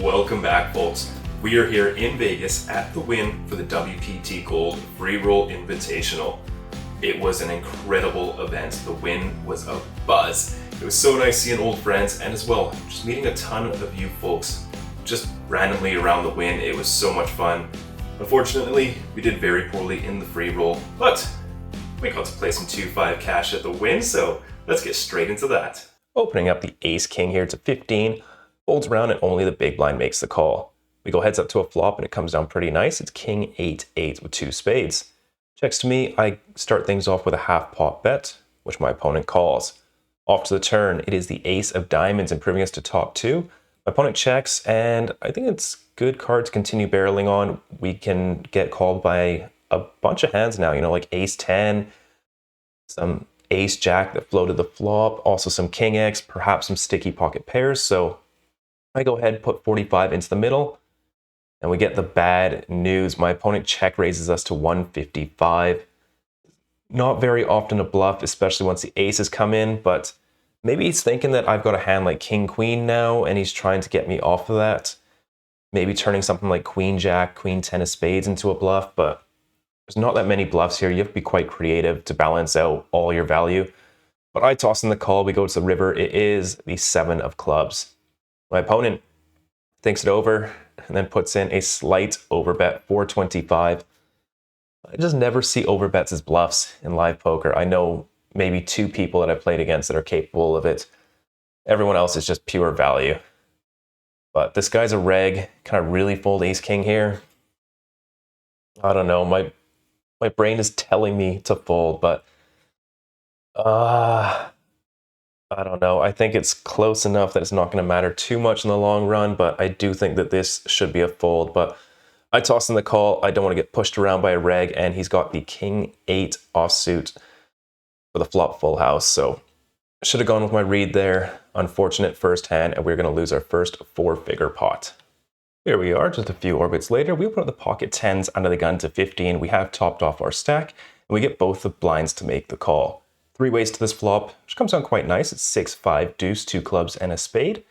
Welcome back, folks. We are here in Vegas at the Wynn for the WPT Gold Free Roll Invitational. It was an incredible event. The Wynn was a buzz. It was so nice seeing old friends and as well, just meeting a ton of you folks just randomly around the Wynn. It was so much fun. Unfortunately, we did very poorly in the free roll, but we got to play some 2-5 cash at the Wynn, so let's get straight into that. Opening up the Ace King here to 15. Folds around and only the big blind makes the call. We go heads up to a flop and it comes down pretty nice. It's King 8-8 with 2 spades. Checks to me, I start things off with a half pot bet, which my opponent calls. Off to the turn, it is the Ace of Diamonds improving us to top 2. My opponent checks and I think it's good card to continue barreling on. We can get called by a bunch of hands now, like Ace 10, some Ace Jack that floated the flop, also some King X, perhaps some sticky pocket pairs. So I go ahead and put 45 into the middle, and we get the bad news. My opponent check raises us to 155. Not very often a bluff, especially once the aces come in, but maybe he's thinking that I've got a hand like King Queen now, and he's trying to get me off of that. Maybe turning something like Queen Jack, Queen 10 of spades into a bluff, but there's not that many bluffs here. You have to be quite creative to balance out all your value. But I toss in the call, we go to the river. It is the 7 of clubs. My opponent thinks it over and then puts in a slight overbet, 425. I just never see overbets as bluffs in live poker. I know maybe 2 people that I played against that are capable of it. Everyone else is just pure value. But this guy's a reg. Can I really fold Ace King here? I don't know. My brain is telling me to fold, but I don't know. I think it's close enough that it's not going to matter too much in the long run, but I do think that this should be a fold. But I toss in the call. I don't want to get pushed around by a reg, and he's got the King 8 offsuit for the flop full house. So I should have gone with my read there. Unfortunate first hand, and we're going to lose our first 4-figure pot. Here we are, just a few orbits later. We open up the pocket 10s under the gun to 15. We have topped off our stack, and we get both the blinds to make the call. 3 ways to this flop, which comes out quite nice. It's 6-5 deuce, 2 clubs, and a spade.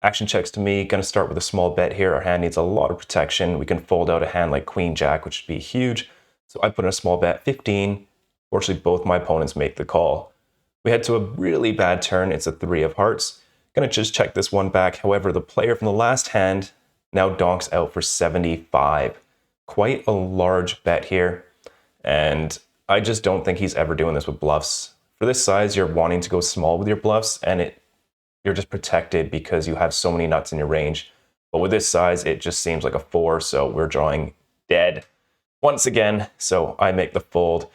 Action checks to me. Going to start with a small bet here. Our hand needs a lot of protection. We can fold out a hand like Queen Jack, which would be huge. So I put in a small bet, 15. Fortunately, both my opponents make the call. We head to a really bad turn. It's a 3 of hearts. Going to just check this one back. However, the player from the last hand now donks out for 75. Quite a large bet here. And I just don't think he's ever doing this with bluffs. For this size, you're wanting to go small with your bluffs, and you're just protected because you have so many nuts in your range. But with this size, it just seems like a 4, so we're drawing dead once again. So I make the fold,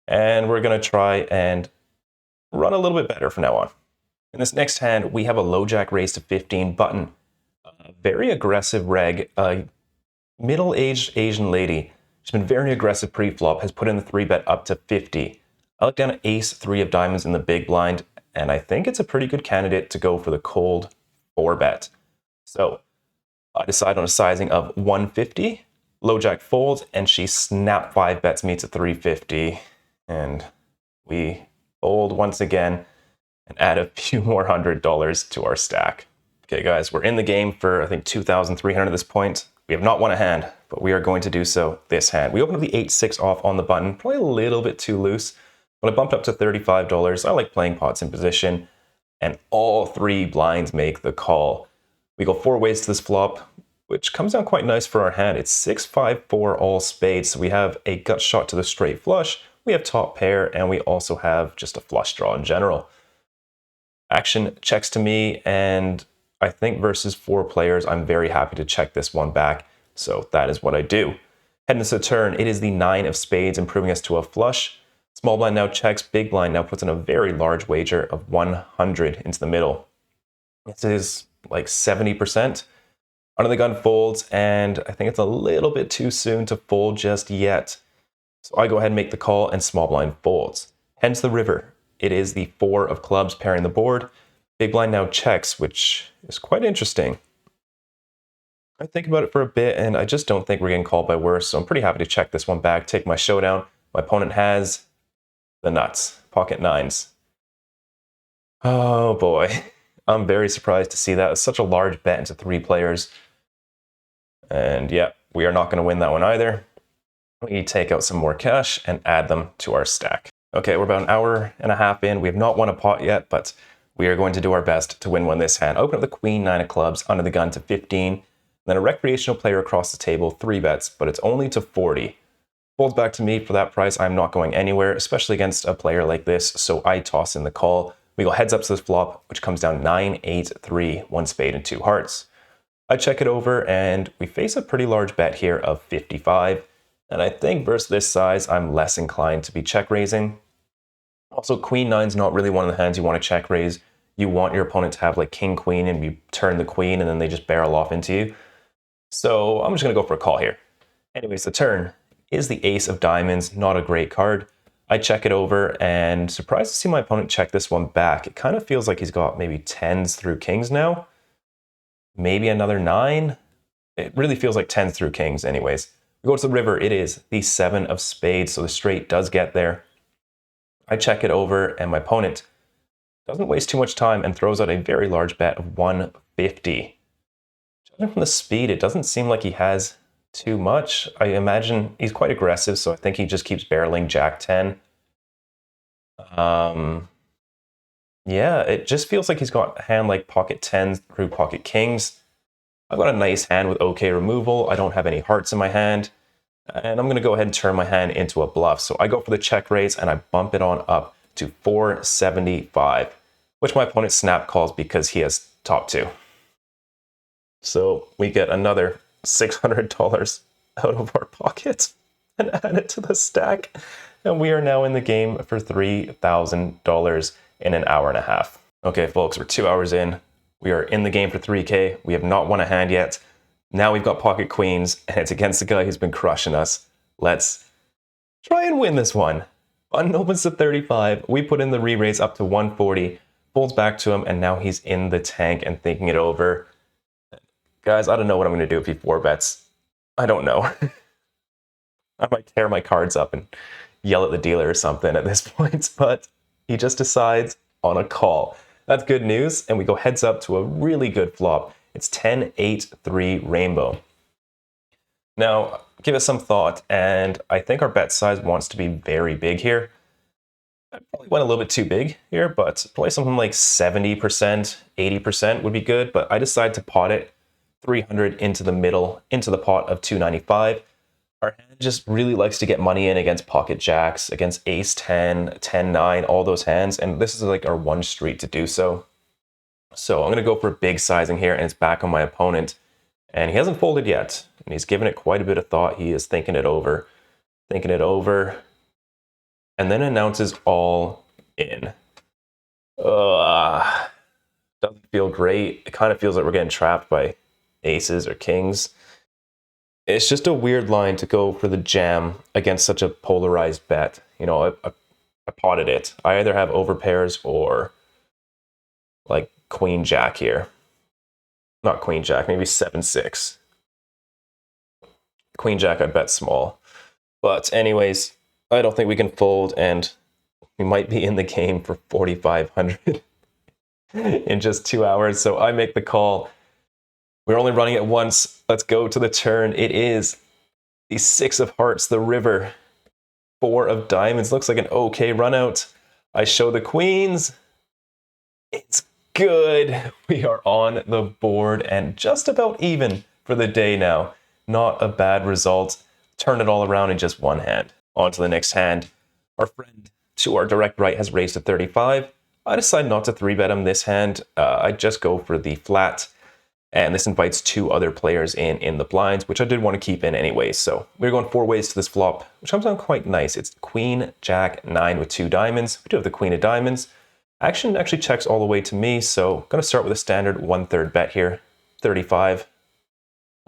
and we're going to try and run a little bit better from now on. In this next hand, we have a low jack raise to 15 button. A very aggressive reg, a middle-aged Asian lady. She's been very aggressive pre-flop, has put in the 3-bet up to 50. I look down at Ace 3 of diamonds in the big blind, and I think it's a pretty good candidate to go for the cold 4-bet. So I decide on a sizing of 150. Low jack folds, and she snap 5-bets me to 350. And we fold once again and add a few more $100 to our stack. Okay, guys, we're in the game for, I think, 2,300 at this point. We have not won a hand, but we are going to do so this hand. We open up the 8-6 off on the button, probably a little bit too loose. But I bumped up to $35. I like playing pots in position, and all 3 blinds make the call. We go 4 ways to this flop, which comes out quite nice for our hand. It's 6-5-4 all spades, so we have a gut shot to the straight flush, we have top pair, and we also have just a flush draw in general. Action checks to me, and I think versus 4 players, I'm very happy to check this one back, so that is what I do. Heading to the turn, it is the 9 of spades, improving us to a flush. Small blind now checks, big blind now puts in a very large wager of 100 into the middle. This is like 70%. Under the gun folds, and I think it's a little bit too soon to fold just yet. So I go ahead and make the call, and small blind folds. Hence the river. It is the 4 of clubs pairing the board. Big blind now checks, which is quite interesting. I think about it for a bit, and I just don't think we're getting called by worse, so I'm pretty happy to check this one back, take my showdown. My opponent has the nuts, pocket 9s. Oh boy, I'm very surprised to see that. It's such a large bet into 3 players. And yeah, we are not going to win that one either. We take out some more cash and add them to our stack. Okay, we're about an hour and a half in. We have not won a pot yet, but we are going to do our best to win one this hand. Open up the queen, 9 of clubs, under the gun to 15. Then a recreational player across the table, 3 bets, but it's only to 40. Folds back to me for that price. I'm not going anywhere, especially against a player like this, so I toss in the call. We go heads up to this flop, which comes down 9, 8, 3, 1 spade, and 2 hearts. I check it over, and we face a pretty large bet here of 55. And I think versus this size, I'm less inclined to be check raising. Also, queen 9's not really one of the hands you want to check raise. You want your opponent to have like king queen, and you turn the queen, and then they just barrel off into you. So I'm just going to go for a call here. Anyways, the turn is the ace of diamonds, not a great card. I check it over, and surprised to see my opponent check this one back. It kind of feels like he's got maybe 10s through kings now. Maybe another 9. It really feels like 10s through kings anyways. We go to the river. It is the 7 of spades, so the straight does get there. I check it over, and my opponent doesn't waste too much time and throws out a very large bet of 150. Judging from the speed, it doesn't seem like he has too much. I imagine he's quite aggressive, so I think he just keeps barreling jack 10. Yeah, it just feels like he's got a hand like pocket 10s through pocket kings. I've got a nice hand with okay removal. I don't have any hearts in my hand. And I'm going to go ahead and turn my hand into a bluff. So I go for the check raise and I bump it on up to 475, which my opponent snap calls because he has top 2. So we get another $600 out of our pocket and add it to the stack. And we are now in the game for $3,000 in an hour and a half. Okay, folks, we're 2 hours in. We are in the game for 3K. We have not won a hand yet. Now we've got pocket queens, and it's against the guy who's been crushing us. Let's try and win this one. Button opens to 35. We put in the re-raise up to 140. Folds back to him, and now he's in the tank and thinking it over. Guys, I don't know what I'm going to do if he 4-bets. I don't know. I might tear my cards up and yell at the dealer or something at this point, but he just decides on a call. That's good news, and we go heads up to a really good flop. It's 10, 8, 3 rainbow. Now, give it some thought, and I think our bet size wants to be very big here. I probably went a little bit too big here, but probably something like 70%, 80% would be good, but I decided to pot it 300 into the middle, into the pot of 295. Our hand just really likes to get money in against pocket jacks, against ace 10, 10, 9, all those hands, and this is like our one street to do so. So I'm going to go for a big sizing here, and it's back on my opponent. And he hasn't folded yet, and he's given it quite a bit of thought. He is thinking it over, and then announces all in. Doesn't feel great. It kind of feels like we're getting trapped by aces or kings. It's just a weird line to go for the jam against such a polarized bet. You know, I potted it. I either have overpairs or like queen jack here. Not queen jack, maybe 7-6. Queen jack, I bet small. But anyways, I don't think we can fold, and we might be in the game for 4,500 in just 2 hours. So I make the call. We're only running it once. Let's go to the turn. It is the 6 of hearts, the river. 4 of diamonds. Looks like an okay run out. I show the queens. It's good. We are on the board and just about even for the day now. Not a bad result. Turn it all around in just one hand. On to the next hand. Our friend to our direct right has raised to 35. I decide not to 3-bet him this hand. I just go for the flat. And this invites 2 other players in the blinds, which I did want to keep in anyway. So we're going 4 ways to this flop, which comes out quite nice. It's queen, jack, 9 with 2 diamonds. We do have the queen of diamonds. Action actually checks all the way to me, so I'm going to start with a standard 1/3 bet here. 35.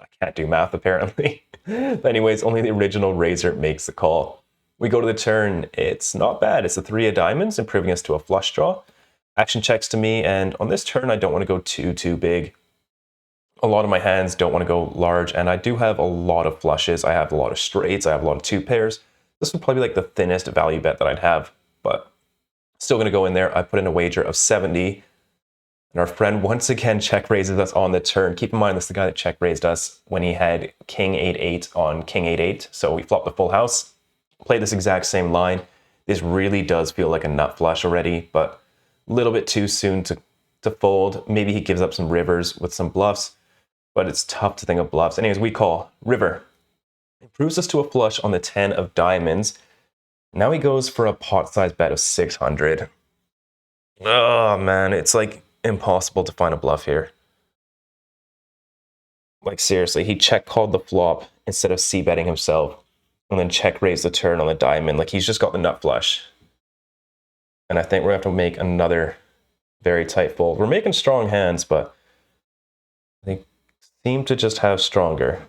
I can't do math, apparently. But anyways, only the original raiser makes the call. We go to the turn. It's not bad. It's the 3 of diamonds, improving us to a flush draw. Action checks to me, and on this turn, I don't want to go too big. A lot of my hands don't want to go large, and I do have a lot of flushes. I have a lot of straights. I have a lot of 2 pairs. This would probably be like the thinnest value bet that I'd have, but still going to go in there. I put in a wager of 70. And our friend once again check raises us on the turn. Keep in mind, this is the guy that check raised us when he had king 8-8 on king 8-8. So we flopped the full house, played this exact same line. This really does feel like a nut flush already, but a little bit too soon to fold. Maybe he gives up some rivers with some bluffs, but it's tough to think of bluffs. Anyways, we call river. Improves us to a flush on the 10 of diamonds. Now he goes for a pot size bet of 600. Oh man, it's like impossible to find a bluff here. Like seriously, he check called the flop instead of c-betting himself, and then check raised the turn on the diamond. Like he's just got the nut flush. And I think we're gonna have to make another very tight fold. We're making strong hands, but they seem to just have stronger.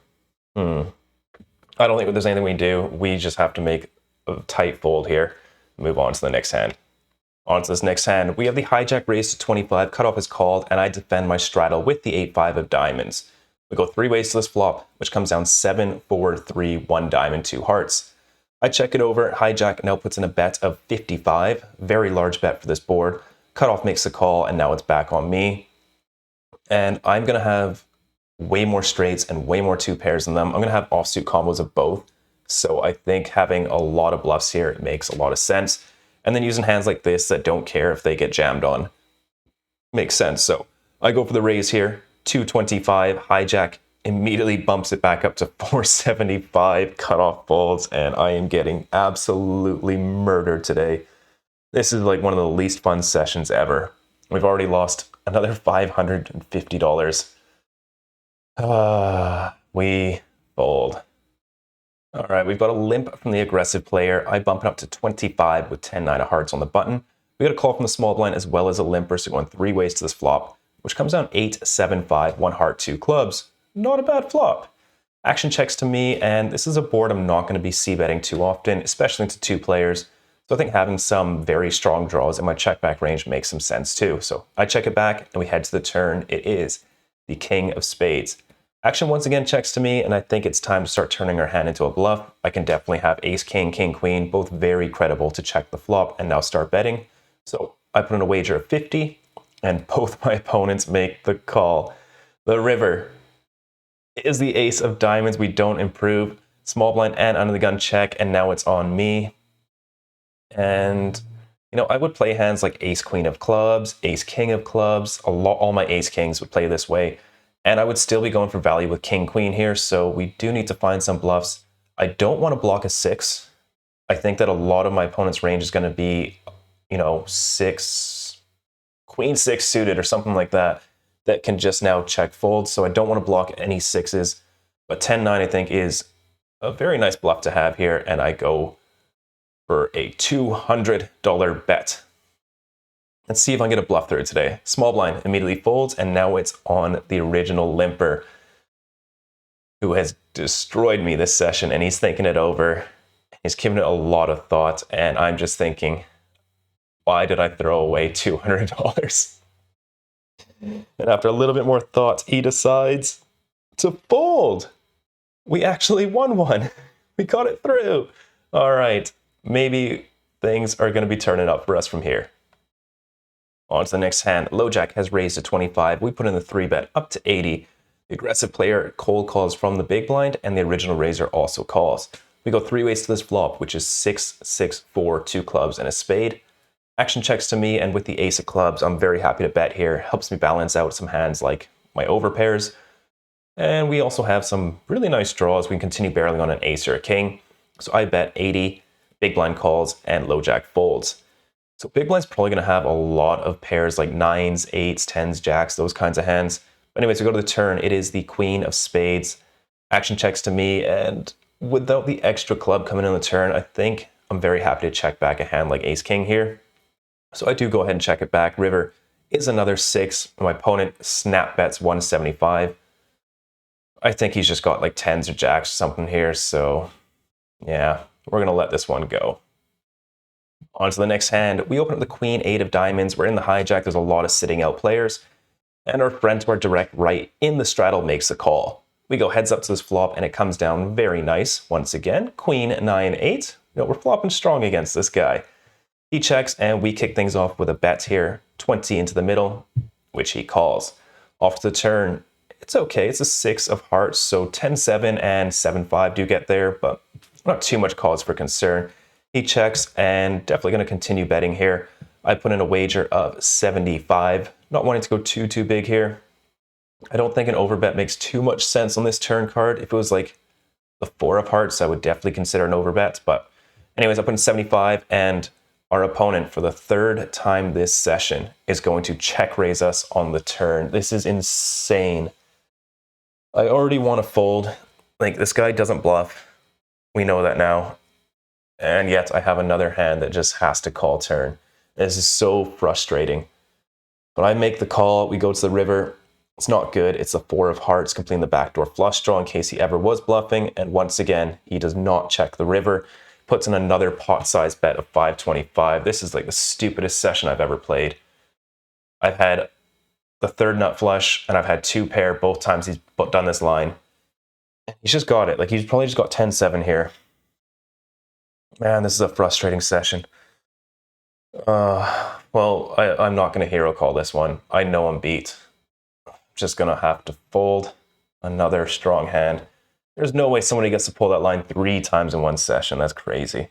I don't think there's anything we do. We just have to make a tight fold here. Move on to the next hand. On to this next hand, we have the hijack raised to 25, cutoff is called, and I defend my straddle with the 8-5 of diamonds. We go 3 ways to this flop, which comes down 7, 4, 3, 1 diamond, 2 hearts. I check it over, hijack now puts in a bet of 55, very large bet for this board. Cutoff makes the call, and now it's back on me. And I'm going to have way more straights and way more 2 pairs than them. I'm going to have offsuit combos of both. So I think having a lot of bluffs here makes a lot of sense. And then using hands like this that don't care if they get jammed on makes sense. So I go for the raise here, 225, hijack, immediately bumps it back up to 475, cutoff folds, and I am getting absolutely murdered today. This is like one of the least fun sessions ever. We've already lost another $550. We fold. All right, we've got a limp from the aggressive player. I bump it up to 25 with 10-9 of hearts on the button. We got a call from the small blind as well as a limper, so going 3 ways to this flop, which comes down 8, 7, 5, 1 heart, 2 clubs. Not a bad flop. Action checks to me, and this is a board I'm not going to be c-betting too often, especially into 2 players. So I think having some very strong draws in my check back range makes some sense too. So I check it back, and we head to the turn. It is the king of spades. Action once again checks to me, and I think it's time to start turning our hand into a bluff. I can definitely have ace, king, king, queen, both very credible to check the flop and now start betting. So I put in a wager of 50, and both my opponents make the call. The river is the ace of diamonds. We don't improve. Small blind and under the gun check, and now it's on me. And, you know, I would play hands like ace, queen of clubs, ace, king of clubs. All my ace kings would play this way. And I would still be going for value with king, queen here, so we do need to find some bluffs. I don't want to block a 6. I think that a lot of my opponent's range is going to be, you know, 6, queen 6 suited or something like that, that can just now check fold. So I don't want to block any 6s, but 10-9 I think is a very nice bluff to have here, and I go for a $200 bet. Let's see if I can get a bluff through today. Small blind immediately folds, and now it's on the original limper, who has destroyed me this session, and he's thinking it over. He's given it a lot of thought, and I'm just thinking, why did I throw away $200? And after a little bit more thought, he decides to fold. We actually won one. We got it through. All right, maybe things are going to be turning up for us from here. On to the next hand. Low jack has raised to 25. We put in the 3-bet up to 80. The aggressive player cold calls from the big blind, and the original raiser also calls. We go 3 ways to this flop, which is 6, 6, 4, 2 clubs, and a spade. Action checks to me, and with the ace of clubs, I'm very happy to bet here. Helps me balance out some hands like my overpairs. And we also have some really nice draws. We can continue barreling on an ace or a king. So I bet 80, big blind calls, and low jack folds. So big blind's probably going to have a lot of pairs like 9s, 8s, 10s, jacks, those kinds of hands. But anyways, we go to the turn. It is the queen of spades. Action checks to me, and without the extra club coming in the turn, I think I'm very happy to check back a hand like ace king here. So I do go ahead and check it back. River is another 6. My opponent snap bets 175. I think he's just got like 10s or jacks or something here. So yeah, we're going to let this one go. On to the next hand. We open up the queen 8 of diamonds. We're in the hijack. There's a lot of sitting out players. And our friend to our direct right in the straddle makes the call. We go heads up to this flop, and it comes down very nice. Once again, queen 9, 8. You know, we're flopping strong against this guy. He checks, and we kick things off with a bet here. 20 into the middle. which he calls. Off to the turn, it's okay. It's a 6 of hearts, so 10-7 and 7-5 do get there, but not too much cause for concern. He checks and definitely going to continue betting here. I put in a wager of 75, not wanting to go too big here. I don't think an overbet makes too much sense on this turn card. If it was like the 4 of hearts, I would definitely consider an overbet. But anyways, I put in 75, and our opponent for the 3rd time this session is going to check raise us on the turn. This is insane. I already want to fold. Like, this guy doesn't bluff. We know that now. And yet I have another hand that just has to call turn. This is so frustrating. But I make the call. We go to the river. It's not good. It's a 4 of hearts, completing the backdoor flush draw in case he ever was bluffing. And once again, he does not check the river. Puts in another pot-sized bet of 525. This is like the stupidest session I've ever played. I've had the 3rd nut flush, and I've had 2 pair both times he's done this line. He's just got it. Like, he's probably just got 10-7 here. Man, this is a frustrating session. Well, I'm not going to hero call this one. I know I'm beat. Just gonna have to fold. Another strong hand. There's no way somebody gets to pull that line 3 times in one session. That's crazy.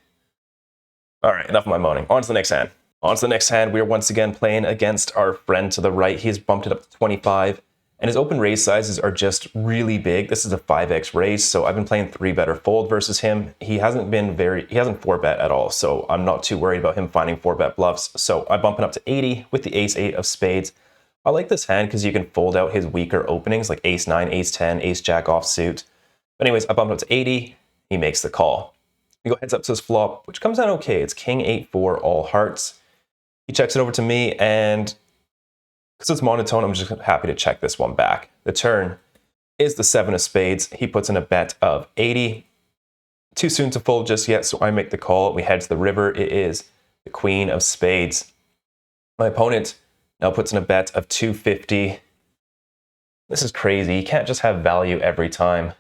All right, enough of my moaning. On to the next hand. On to the next hand. We are once again playing against our friend to the right. He's bumped it up to 25, and his open raise sizes are just really big. This is a 5x raise, so I've been playing 3-better fold versus him. He hasn't 4-bet at all, so I'm not too worried about him finding 4-bet bluffs. So I bump it up to 80 with the ace-8 of spades. I like this hand because you can fold out his weaker openings like ace-9, ace-10, ace-jack offsuit. But anyways, I bumped up to 80. He makes the call. We go heads up to his flop, which comes out okay. It's king 8-4 all hearts. He checks it over to me, and because it's monotone, I'm just happy to check this one back. The turn is the 7 of spades. He puts in a bet of 80. Too soon to fold just yet, so I make the call. We head to the river. It is the queen of spades. My opponent now puts in a bet of 250. This is crazy. You can't just have value every time,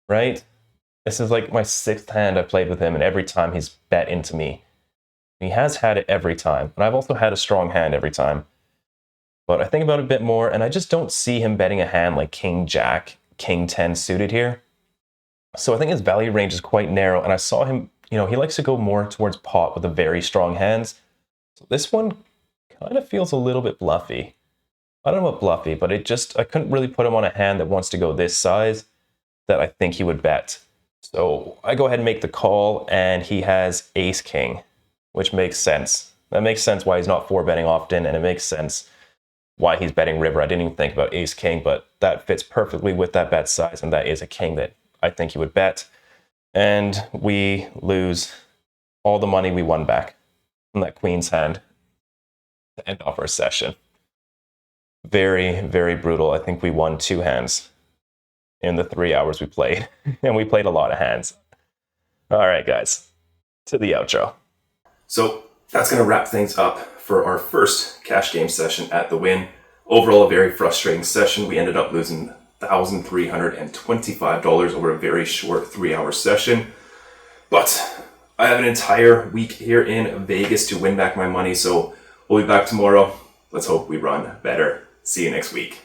right? This is like my 6th hand I played with him, and every time he's bet into me. He has had it every time, and I've also had a strong hand every time. But I think about it a bit more, and I just don't see him betting a hand like king jack, king 10 suited here. So I think his value range is quite narrow, and I saw him, he likes to go more towards pot with the very strong hands. So this one kind of feels a little bit bluffy. I don't know about bluffy, but I couldn't really put him on a hand that wants to go this size that I think he would bet. So I go ahead and make the call, and he has ace king, which makes sense. That makes sense why he's not 4-betting often, and it makes sense why he's betting river. I didn't even think about ace king, but that fits perfectly with that bet size, and that is a king that I think he would bet. And we lose all the money we won back from that queen's hand to end off our session. Very, very brutal. I think we won 2 hands in the 3 hours we played, and we played a lot of hands. All right, guys, to the outro. So that's going to wrap things up for our first cash game session at the Wynn. Overall, a very frustrating session. We ended up losing $1,325 over a very short 3-hour session. But I have an entire week here in Vegas to win back my money, so we'll be back tomorrow. Let's hope we run better. See you next week.